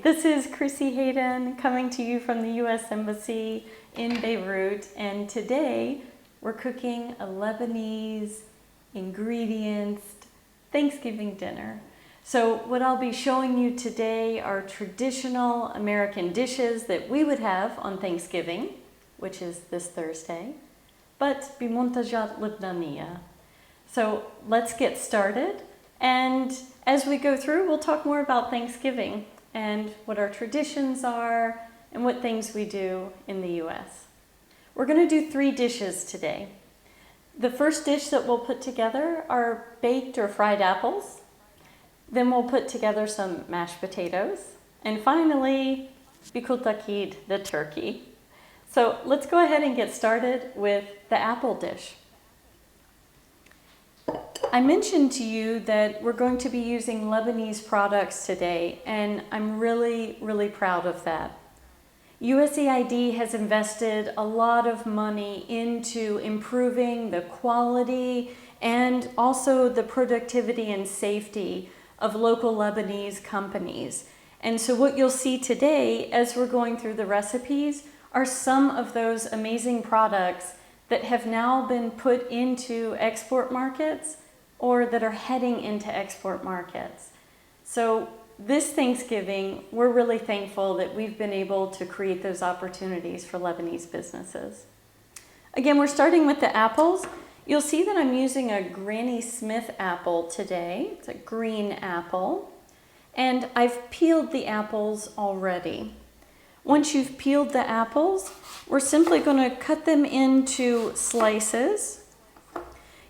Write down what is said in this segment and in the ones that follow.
This is Krisi Hayden coming to you from the U.S. Embassy in Beirut, and today we're cooking a Lebanese ingredients Thanksgiving dinner. So what I'll be showing you today are traditional American dishes that we would have on Thanksgiving, which is this Thursday, but بمنتجات لبنانية. So let's get started, and as we go through, we'll talk more about Thanksgiving and what our traditions are and what things we do in the U.S. We're going to do 3 dishes today. The first dish that we'll put together are baked or fried apples. Then we'll put together some mashed potatoes. And finally, bikul takid, the turkey. So let's go ahead and get started with the apple dish. I mentioned to you that we're going to be using Lebanese products today, and I'm really proud of that. USAID has invested a lot of money into improving the quality and also the productivity and safety of local Lebanese companies. And so what you'll see today as we're going through the recipes are some of those amazing products that have now been put into export markets or that are heading into export markets. So this Thanksgiving, we're really thankful that we've been able to create those opportunities for Lebanese businesses. Again, we're starting with the apples. You'll see that I'm using a Granny Smith apple today. It's a green apple. And I've peeled the apples already. Once you've peeled the apples, we're simply going to cut them into slices.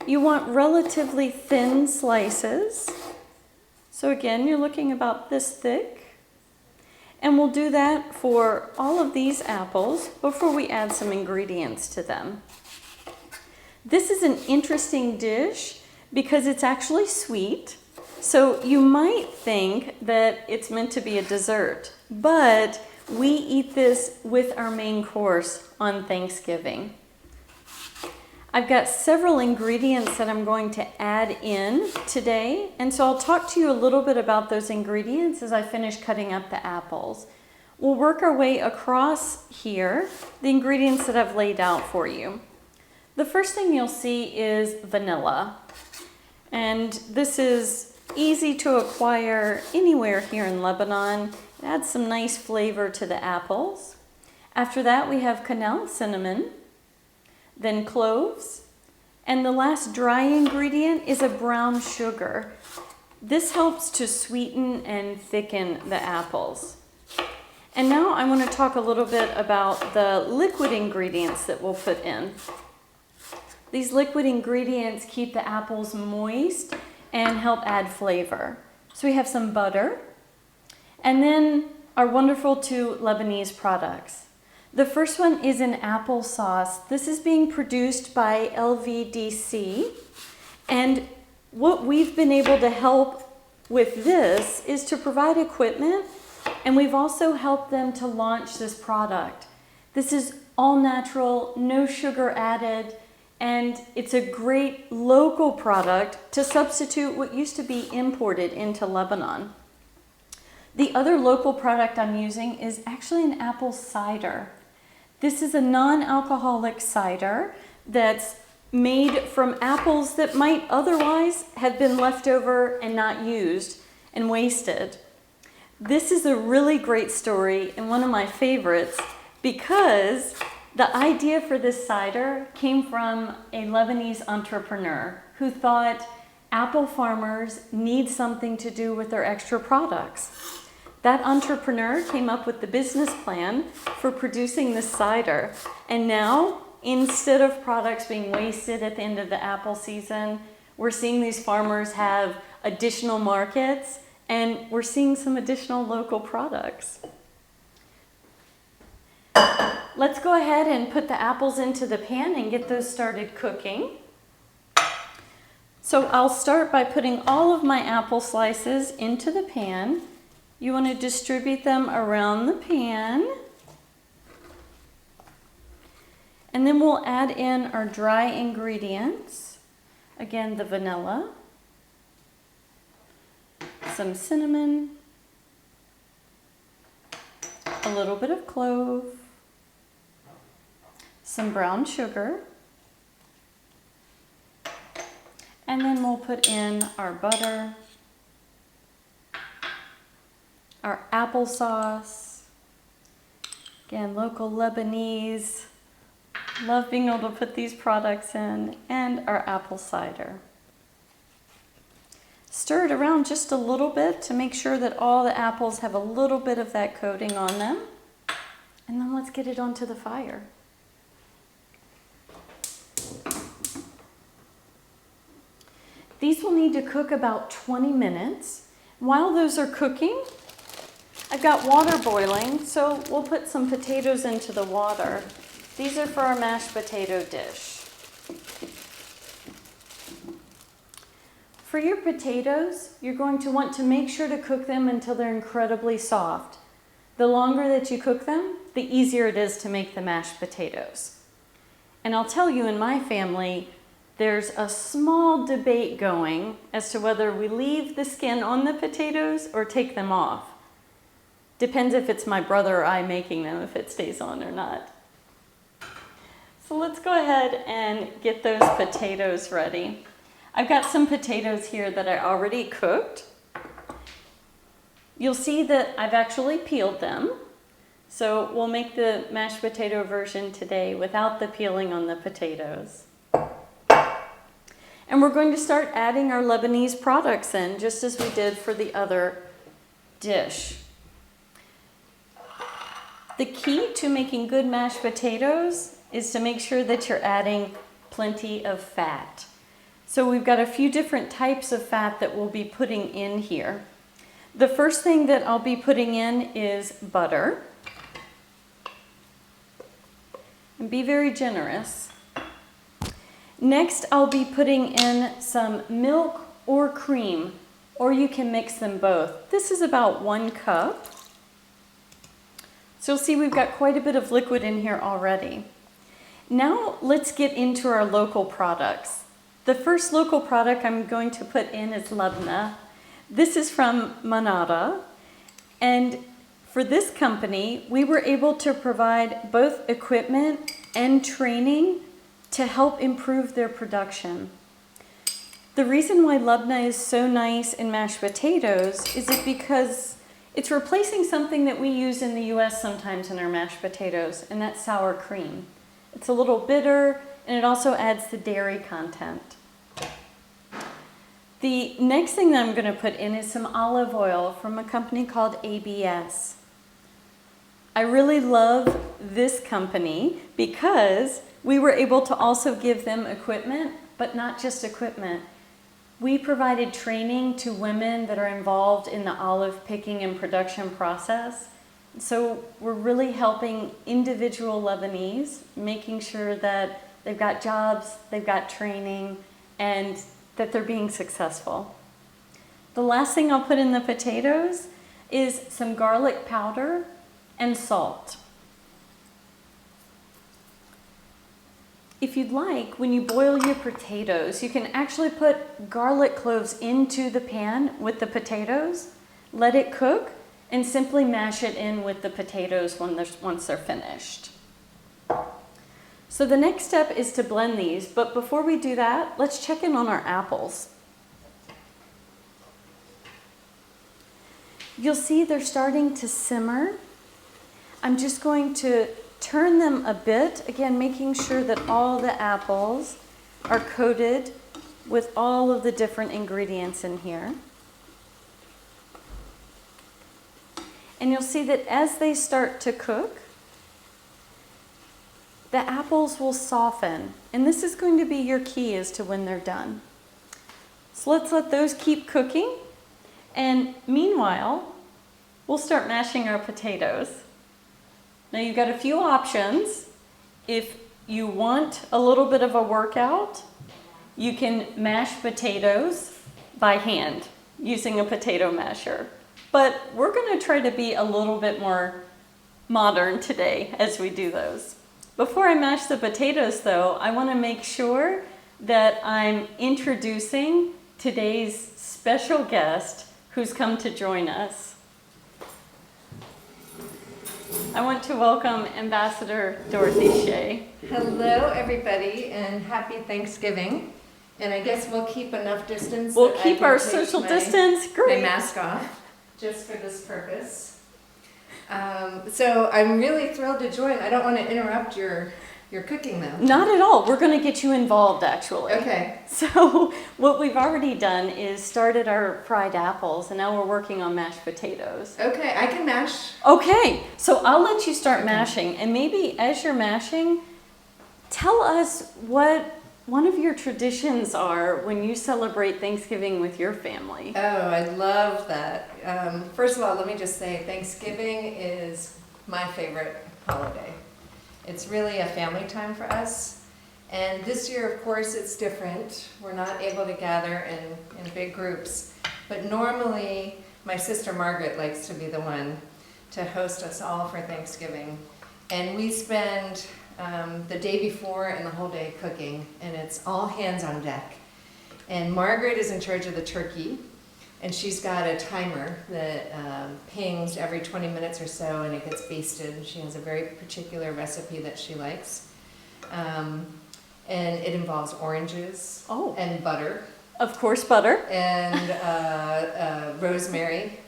You want relatively thin slices. So again, you're looking about this thick. And we'll do that for all of these apples before we add some ingredients to them. This is an interesting dish because it's actually sweet. So you might think that it's meant to be a dessert, but we eat this with our main course on Thanksgiving. I've got several ingredients that I'm going to add in today, and so I'll talk to you a little bit about those ingredients as I finish cutting up the apples. We'll work our way across here, the ingredients that I've laid out for you. The first thing you'll see is vanilla, and this is easy to acquire anywhere here in Lebanon. It adds some nice flavor to the apples. After that, we have cannelle, cinnamon, then cloves, and the last dry ingredient is a brown sugar. This helps to sweeten and thicken the apples. And now I want to talk a little bit about the liquid ingredients that we'll put in. These liquid ingredients keep the apples moist and help add flavor. So we have some butter, and then our wonderful 2 Lebanese products. The first one is an applesauce. This is being produced by LVDC, and what we've been able to help with this is to provide equipment, and we've also helped them to launch this product. This is all natural, no sugar added, and it's a great local product to substitute what used to be imported into Lebanon. The other local product I'm using is actually an apple cider. This is a non-alcoholic cider that's made from apples that might otherwise have been left over and not used and wasted. This is a really great story and one of my favorites because the idea for this cider came from a Lebanese entrepreneur who thought apple farmers need something to do with their extra products. That entrepreneur came up with the business plan for producing this cider, and now instead of products being wasted at the end of the apple season, we're seeing these farmers have additional markets, and we're seeing some additional local products. Let's go ahead and put the apples into the pan and get those started cooking. So I'll start by putting all of my apple slices into the pan. You want to distribute them around the pan. And then we'll add in our dry ingredients. Again, the vanilla, some cinnamon, a little bit of clove, some brown sugar, and then we'll put in our butter, our applesauce, again, local Lebanese. Love being able to put these products in, and our apple cider. Stir it around just a little bit to make sure that all the apples have a little bit of that coating on them. And then let's get it onto the fire. These will need to cook about 20 minutes. While those are cooking, I've got water boiling, so we'll put some potatoes into the water. These are for our mashed potato dish. For your potatoes, you're going to want to make sure to cook them until they're incredibly soft. The longer that you cook them, the easier it is to make the mashed potatoes. And I'll tell you, in my family, there's a small debate going as to whether we leave the skin on the potatoes or take them off. Depends if it's my brother or I making them, if it stays on or not. So let's go ahead and get those potatoes ready. I've got some potatoes here that I already cooked. You'll see that I've actually peeled them. So we'll make the mashed potato version today without the peeling on the potatoes. And we're going to start adding our Lebanese products in, just as we did for the other dish. The key to making good mashed potatoes is to make sure that you're adding plenty of fat. So we've got a few different types of fat that we'll be putting in here. The first thing that I'll be putting in is butter. And be very generous. Next, I'll be putting in some milk or cream, or you can mix them both. This is about 1 cup. So you'll see we've got quite a bit of liquid in here already. Now let's get into our local products. The first local product I'm going to put in is Labna. This is from Manara, and for this company, we were able to provide both equipment and training to help improve their production. The reason why Labna is so nice in mashed potatoes is because it's replacing something that we use in the US sometimes in our mashed potatoes, and that's sour cream. It's a little bitter, and it also adds the dairy content. The next thing that I'm going to put in is some olive oil from a company called ABS. I really love this company because we were able to also give them equipment, but not just equipment. We provided training to women that are involved in the olive picking and production process. So we're really helping individual Lebanese, making sure that they've got jobs, they've got training, and that they're being successful. The last thing I'll put in the potatoes is some garlic powder and salt. If you'd like, when you boil your potatoes, you can actually put garlic cloves into the pan with the potatoes, let it cook, and simply mash it in with the potatoes once they're finished. So the next step is to blend these, but before we do that, let's check in on our apples. You'll see they're starting to simmer. I'm just going to turn them a bit, again, making sure that all the apples are coated with all of the different ingredients in here. And you'll see that as they start to cook, the apples will soften. And this is going to be your key as to when they're done. So let's let those keep cooking. And meanwhile, we'll start mashing our potatoes. Now you've got a few options. If you want a little bit of a workout, you can mash potatoes by hand using a potato masher. But we're going to try to be a little bit more modern today as we do those. Before I mash the potatoes though, I want to make sure that I'm introducing today's special guest who's come to join us. I want to welcome Ambassador Dorothy Shea. Hello, everybody, and happy Thanksgiving. And I guess we'll keep enough distance. We'll keep our social distance. Great. My mask off, just for this purpose. So I'm really thrilled to join. I don't want to interrupt your cooking, though. Not at all. We're going to get you involved, actually. Okay. So what we've already done is started our fried apples, and now we're working on mashed potatoes. Okay, I can mash. Okay, so I'll let you start mashing, and maybe as you're mashing, tell us what one of your traditions are when you celebrate Thanksgiving with your family. Oh, I love that. First of all, let me just say Thanksgiving is my favorite holiday. It's really a family time for us. And this year, of course, it's different. We're not able to gather in big groups. But normally, my sister Margaret likes to be the one to host us all for Thanksgiving. And we spend the day before and the whole day cooking, and it's all hands on deck. And Margaret is in charge of the turkey, and she's got a timer that pings every 20 minutes or so, and it gets basted. She has a very particular recipe that she likes. And it involves oranges and butter. Of course, butter. And rosemary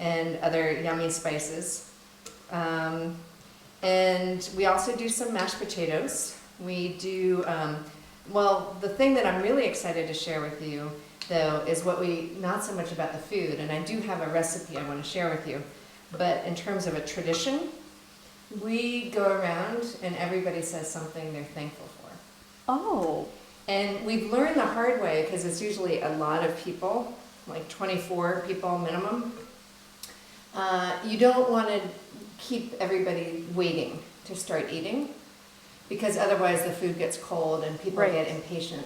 and other yummy spices. And we also do some mashed potatoes. We do, well, the thing that I'm really excited to share with you, though, is not so much about the food, and I do have a recipe I want to share with you, but in terms of a tradition, we go around and everybody says something they're thankful for. Oh. And we've learned the hard way, because it's usually a lot of people, like 24 people minimum. You don't want to keep everybody waiting to start eating, because otherwise the food gets cold and people get impatient.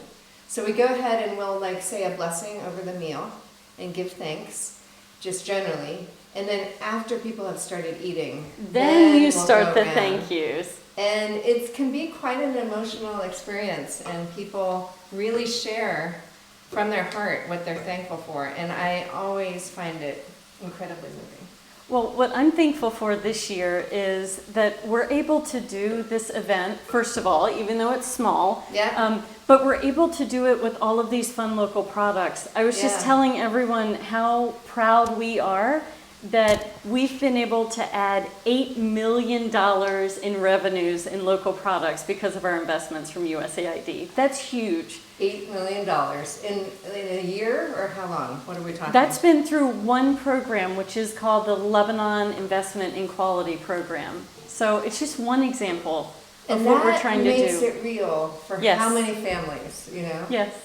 So we go ahead and we'll say a blessing over the meal and give thanks, just generally. And then after people have started eating, then you we'll start the around. thank yous. And it can be quite an emotional experience, and people really share from their heart what they're thankful for. And I always find it incredibly moving. Well, what I'm thankful for this year is that we're able to do this event, first of all, even though it's small, but we're able to do it with all of these fun local products. I was just telling everyone how proud we are that we've been able to add $8 million in revenues in local products because of our investments from USAID. That's huge. $8 million in a year, or how long? What are we talking? That's been through one program, which is called the Lebanon Investment in Quality Program. So it's just one example of what we're trying to do. And that makes it real for how many families, you know? Yes.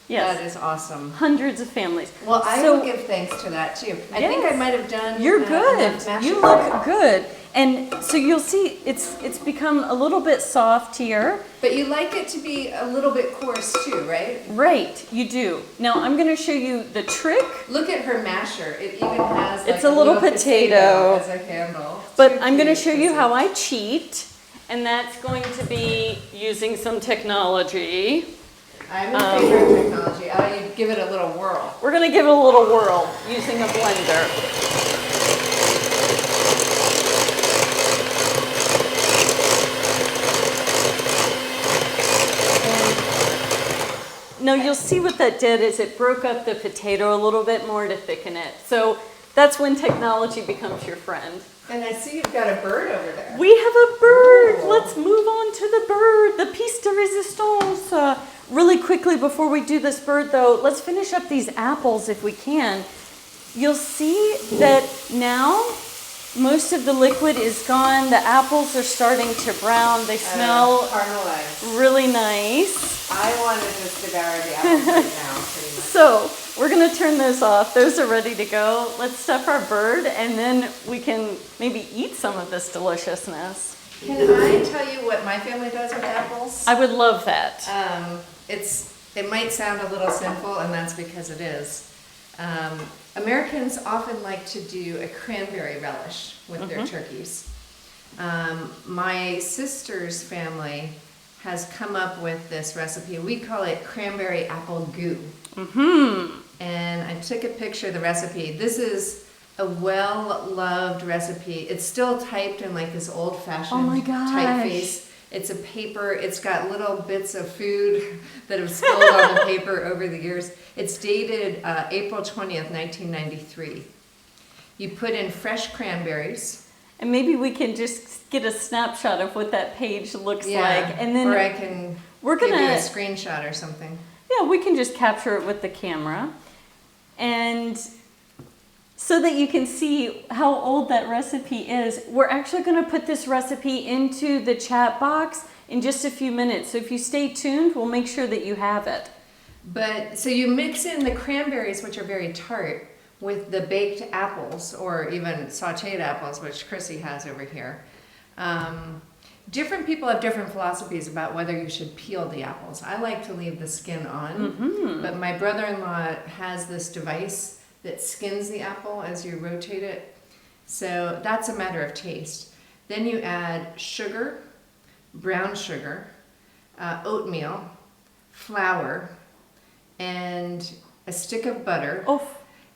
Yes. That is awesome. Hundreds of families. Well, I will give thanks to that too. I think I might have done. You're good. You look good. And so you'll see it's become a little bit soft here. But you like it to be a little bit coarse too, right? Right, you do. Now I'm going to show you the trick. Look at her masher. It even has it's a little potato as a handle. But I'm going to show you how I cheat, and that's going to be using some technology. I'm in favor of technology. I give it a little whirl. We're going to give it a little whirl using a blender. Now you'll see what that did is it broke up the potato a little bit more to thicken it. So that's when technology becomes your friend. And I see you've got a bird over there. We have a bird. Oh. Let's move on to the bird, the piece de resistance. Really quickly before we do this bird though, let's finish up these apples if we can. You'll see that now most of the liquid is gone. The apples are starting to brown. They smell caramelized. Really nice. I want to just devour the apples right now, pretty much. So we're going to turn those off. Those are ready to go. Let's stuff our bird, and then we can maybe eat some of this deliciousness. Can I tell you what my family does with apples? I would love that. It might sound a little sinful, and that's because it is. Americans often like to do a cranberry relish with their turkeys. My sister's family has come up with this recipe. We call it cranberry apple goo. And I took a picture of the recipe. This is a well-loved recipe. It's still typed in like this old-fashioned Oh my gosh. typeface. It's a paper. It's got little bits of food that have spilled on the paper over the years. It's dated April 20th, 1993. You put in fresh cranberries. And maybe we can just get a snapshot of what that page looks like. And then or I can give you a screenshot or something. Yeah, we can just capture it with the camera. And so that you can see how old that recipe is, we're actually going to put this recipe into the chat box in just a few minutes. So if you stay tuned, we'll make sure that you have it. But so you mix in the cranberries, which are very tart, with the baked apples or even sauteed apples, which Krisi has over here. Different people have different philosophies about whether you should peel the apples. I like to leave the skin on, but my brother-in-law has this device that skins the apple as you rotate it. So that's a matter of taste. Then you add sugar, brown sugar, oatmeal, flour, and a stick of butter.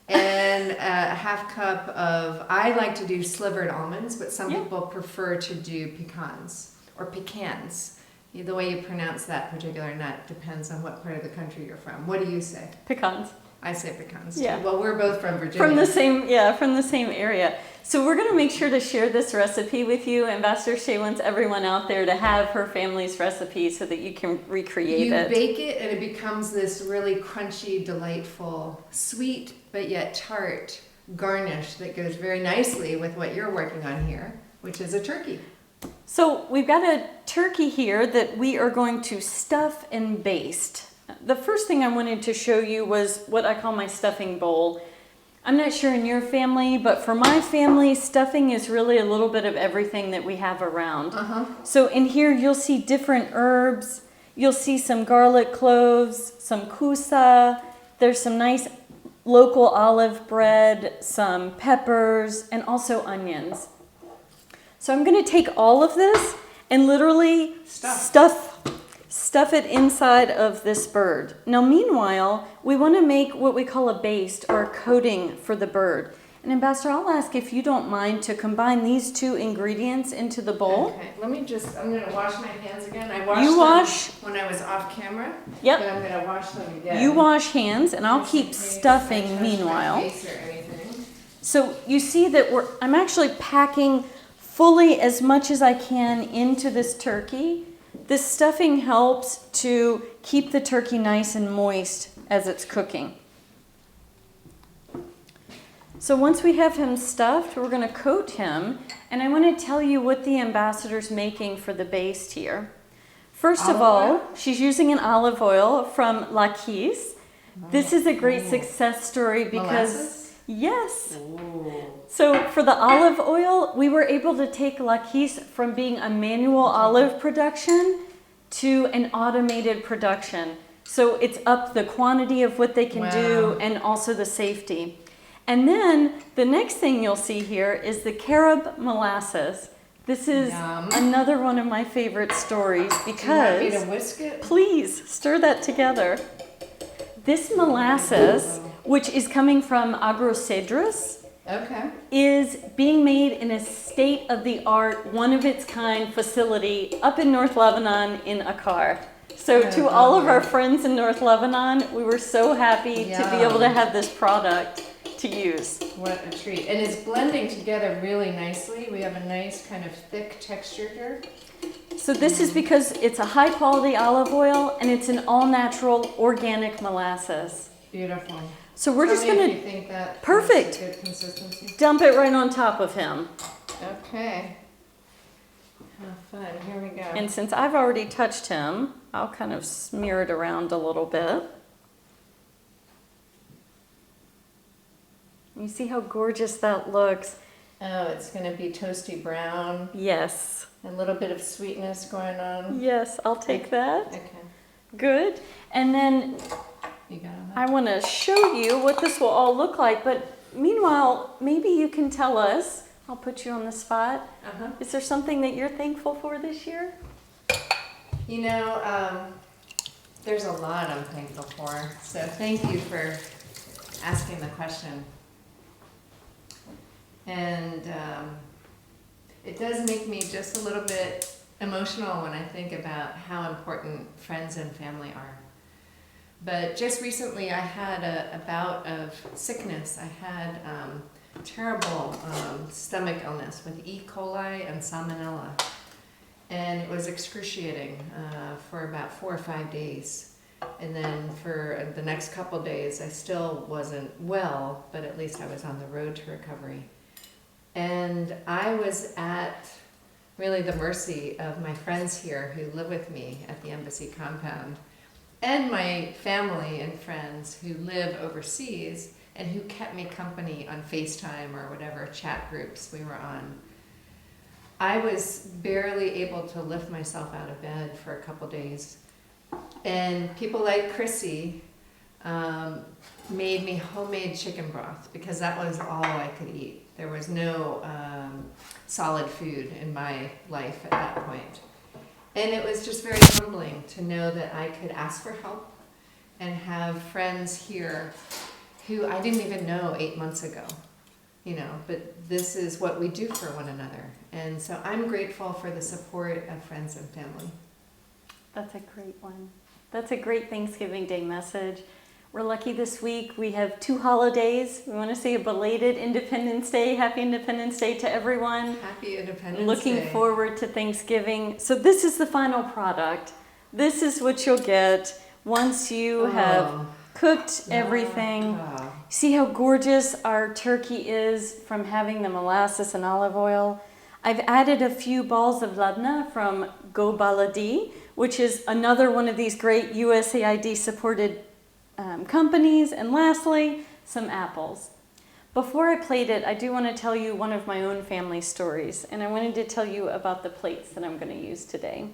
And a half cup of, I like to do slivered almonds, but some people prefer to do pecans or pecans. The way you pronounce that particular nut depends on what part of the country you're from. What do you say? Pecans. I say pecans too. Yeah. Well, we're both from Virginia. From the same area. So we're going to make sure to share this recipe with you. Ambassador Shay wants everyone out there to have her family's recipe so that you can recreate it. You bake it and it becomes this really crunchy, delightful, sweet but yet tart garnish that goes very nicely with what you're working on here, which is a turkey. So we've got a turkey here that we are going to stuff and baste. The first thing I wanted to show you was what I call my stuffing bowl. I'm not sure in your family, but for my family, stuffing is really a little bit of everything that we have around. So in here, you'll see different herbs. You'll see some garlic cloves, some kusa. There's some nice local olive bread, some peppers, and also onions. So I'm going to take all of this and literally stuff it inside of this bird. Now, meanwhile, we want to make what we call a baste or a coating for the bird. And Ambassador, I'll ask if you don't mind to combine these two ingredients into the bowl. Okay, I'm going to wash my hands again. I washed them when I was off camera. Yep. But I'm going to wash them again. You wash hands, and I'll keep stuffing meanwhile. So you see that I'm actually packing fully as much as I can into this turkey. This stuffing helps to keep the turkey nice and moist as it's cooking. So once we have him stuffed, we're going to coat him. And I want to tell you what the ambassador's making for the baste here. First of all, she's using an olive oil from La Quise. This is a great success story because... Molasses? Yes. Ooh. So for the olive oil, we were able to take La Quise from being a manual olive production to an automated production. So it's up the quantity of what they can do and also the safety. And then the next thing you'll see here is the Carob Molasses. This is another one of my favorite stories because... Do you want me to whisk it? Please, stir that together. This molasses, which is coming from Agrocedrus, is being made in a state-of-the-art, one-of-its-kind facility up in North Lebanon in Akar. So to all of our friends in North Lebanon, we were so happy to be able to have this product to use. What a treat. And it's blending together really nicely. We have a nice kind of thick texture here. So this is because it's a high-quality olive oil and it's an all-natural organic molasses. Beautiful. So we're just going to think that perfect. Good consistency. Dump it right on top of him. Okay. How fun. Here we go. And since I've already touched him, I'll kind of smear it around a little bit. You see how gorgeous that looks? Oh, it's going to be toasty brown. Yes. A little bit of sweetness going on. Yes, I'll take that. Okay. Good. And then I want to show you what this will all look like. But meanwhile, maybe you can tell us, I'll put you on the spot. Is there something that you're thankful for this year? You know, there's a lot I'm thankful for. So thank you for asking the question. And it does make me just a little bit emotional when I think about how important friends and family are. But just recently I had a bout of sickness. I had terrible stomach illness with E. coli and salmonella. And it was excruciating for about 4 or 5 days. And then for the next couple days, I still wasn't well, but at least I was on the road to recovery. And I was at really the mercy of my friends here who live with me at the embassy compound, and my family and friends who live overseas and who kept me company on FaceTime or whatever chat groups we were on. I was barely able to lift myself out of bed for a couple days. And people like Krisi made me homemade chicken broth because that was all I could eat. There was no solid food in my life at that point. And it was just very humbling to know that I could ask for help and have friends here who I didn't even know 8 months ago, you know, but this is what we do for one another. And so I'm grateful for the support of friends and family. That's a great one. That's a great Thanksgiving Day message. We're lucky this week. We have 2 holidays. We want to say a belated Independence Day. Happy Independence Day to everyone. Happy Independence Day. Looking forward to Thanksgiving. So this is the final product. This is what you'll get once you have cooked everything. See how gorgeous our turkey is from having the molasses and olive oil. I've added a few balls of labna from Go Baladi, which is another one of these great USAID supported companies. And lastly, some apples. Before I plate it, I do want to tell you one of my own family stories, and I wanted to tell you about the plates that I'm going to use today.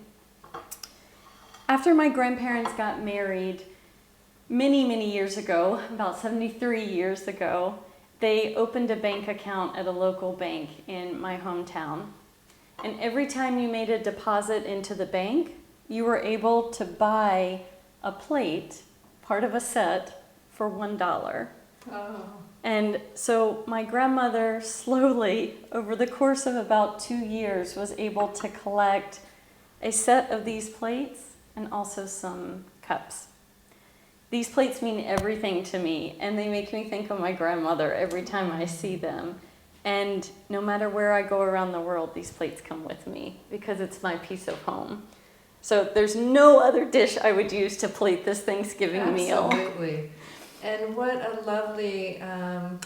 After my grandparents got married many, many years ago, about 73 years ago, they opened a bank account at a local bank in my hometown. And every time you made a deposit into the bank, you were able to buy a plate, part of a set, for $1. Oh. And so my grandmother slowly, over the course of about 2 years, was able to collect a set of these plates and also some cups. These plates mean everything to me, and they make me think of my grandmother every time I see them. And no matter where I go around the world, these plates come with me because it's my piece of home. So there's no other dish I would use to plate this Thanksgiving meal. Absolutely. And what a lovely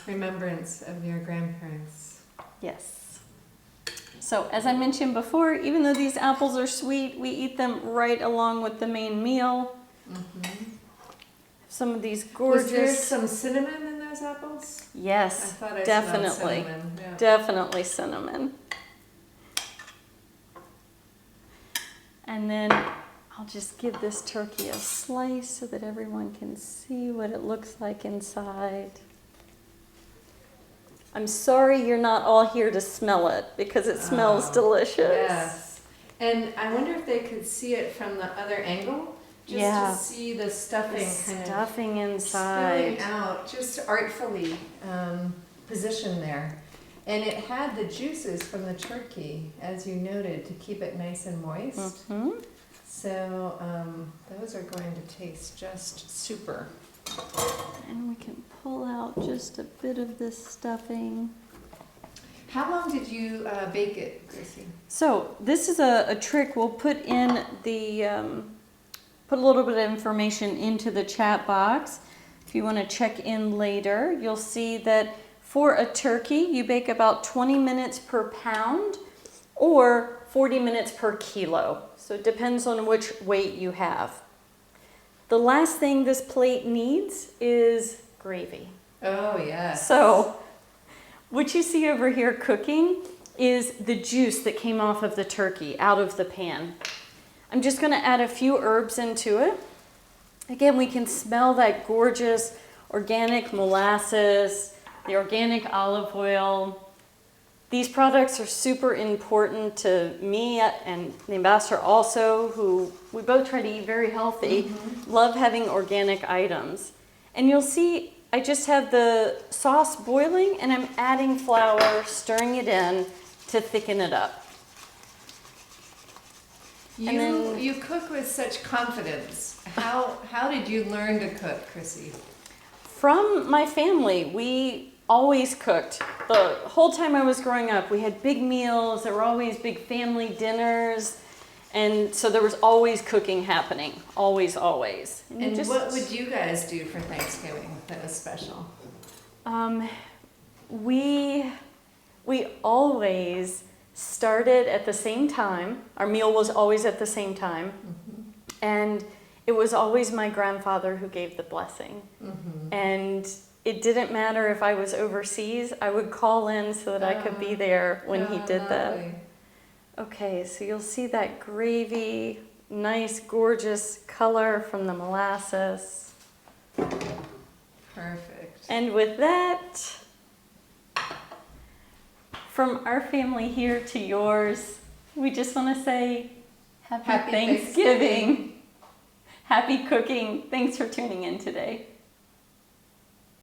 remembrance of your grandparents. Yes. So as I mentioned before, even though these apples are sweet, we eat them right along with the main meal. Mm-hmm. Some of these gorgeous... Was there some cinnamon in those apples? Yes, I thought I definitely. smelled cinnamon. Yeah. Definitely cinnamon. And then I'll just give this turkey a slice so that everyone can see what it looks like inside. I'm sorry you're not all here to smell it because it smells delicious. Yes. And I wonder if they could see it from the other angle. Just to see the stuffing stuffing inside. spilling out, just artfully positioned there. And it had the juices from the turkey, as you noted, to keep it nice and moist. Mm-hmm. So those are going to taste just super. And we can pull out just a bit of this stuffing. How long did you bake it, Krisi? So this is a trick. We'll put in the... Put a little bit of information into the chat box. If you want to check in later, you'll see that for a turkey, you bake about 20 minutes per pound or 40 minutes per kilo. So it depends on which weight you have. The last thing this plate needs is gravy. Oh, yes. So what you see over here cooking is the juice that came off of the turkey out of the pan. I'm just going to add a few herbs into it. Again, we can smell that gorgeous organic molasses, the organic olive oil. These products are super important to me and the ambassador also, who we both try to eat very healthy, love having organic items. And you'll see I just have the sauce boiling and I'm adding flour, stirring it in to thicken it up. You cook with such confidence. How did you learn to cook, Krisi? From my family, we always cooked. The whole time I was growing up, we had big meals. There were always big family dinners. And so there was always cooking happening. Always, always. And what would you guys do for Thanksgiving that was special? We always started at the same time. Our meal was always at the same time. Mm-hmm. And it was always my grandfather who gave the blessing. Mm-hmm. And it didn't matter if I was overseas. I would call in so that I could be there when he did that. Okay, so you'll see that gravy, nice, gorgeous color from the molasses. Perfect. And with that, from our family here to yours, we just want to say happy Thanksgiving. Happy cooking. Thanks for tuning in today.